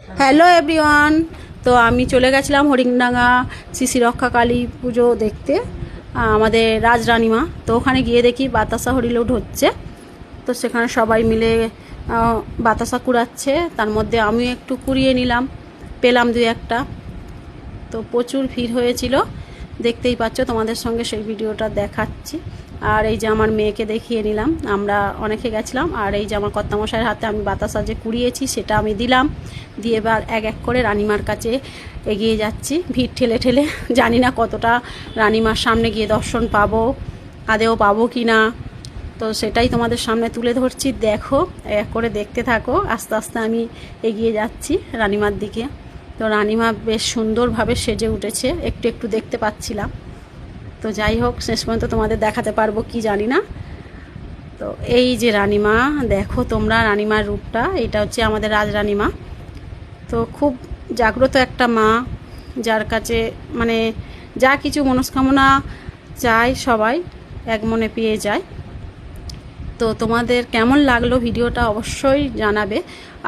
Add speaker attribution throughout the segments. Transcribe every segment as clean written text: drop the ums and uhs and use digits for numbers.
Speaker 1: Hello everyone. তো আমি চলে গেছিলাম হরিণডাঙ্গা শ্রী রক্ষা কালী পুজো দেখতে, আমাদের রাজরানীমা। তো ওখানে গিয়ে দেখি বাতাসা হরিলুট হচ্ছে। তো সেখানে সবাই মিলে বাতাসা কুড়াচ্ছে, তার মধ্যে আমিও একটু কুড়িয়ে নিলাম, পেলাম দুই একটা। তো প্রচুর ভিড় হয়েছিল, দেখতেই পাচ্ছ, তোমাদের সঙ্গে সেই ভিডিওটা দেখাচ্ছি। আর এই যে আমার মেয়েকে দেখিয়ে নিলাম, আমরা অনেকে গেছিলাম। আর এই যে আমার কর্তামশাইয়ের হাতে আমি বাতাসা যে কুড়িয়েছি সেটা আমি দিলাম, দিয়ে এবার এক এক করে রানিমার কাছে এগিয়ে যাচ্ছি ভিড় ঠেলে ঠেলে। জানি না কতটা রানিমার সামনে গিয়ে দর্শন পাবো, আদেও পাবো কি না। তো সেটাই তোমাদের সামনে তুলে ধরছি, দেখো, এক করে দেখতে থাকো। আস্তে আস্তে আমি এগিয়ে যাচ্ছি রানিমার দিকে। তো রানিমা বেশ সুন্দরভাবে সেজে উঠেছে, একটু একটু দেখতে পাচ্ছিলাম। তো যাই হোক, শেষ পর্যন্ত তোমাদের দেখাতে পারবো কি জানি না। তো এই যে রানিমা, দেখো তোমরা রানিমার রূপটা, এটা হচ্ছে আমাদের রাজরানীমা। তো খুব জাগ্রত একটা মা, যার কাছে মানে যা কিছু মনস্কামনা চায় সবাই এক মনে পেয়ে যায়। তো তোমাদের কেমন লাগলো ভিডিওটা অবশ্যই জানাবে।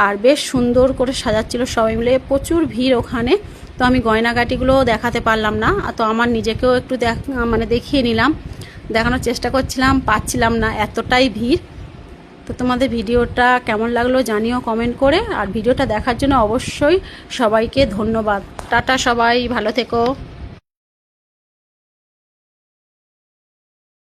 Speaker 1: আর বেশ সুন্দর করে সাজাচ্ছিল সবাই মিলে, প্রচুর ভিড় ওখানে। তো আমি গয়নাগাটিগুলো দেখাতে পারলাম না, তো আমার নিজেকেও একটু দেখিয়ে নিলাম, দেখানোর চেষ্টা করছিলাম, পাচ্ছিলাম না, এতটাই ভিড়। তো তোমাদের ভিডিওটা কেমন লাগলো জানিও কমেন্ট করে। আর ভিডিওটা দেখার জন্য অবশ্যই সবাইকে ধন্যবাদ। টাটা, সবাই ভালো থেকো।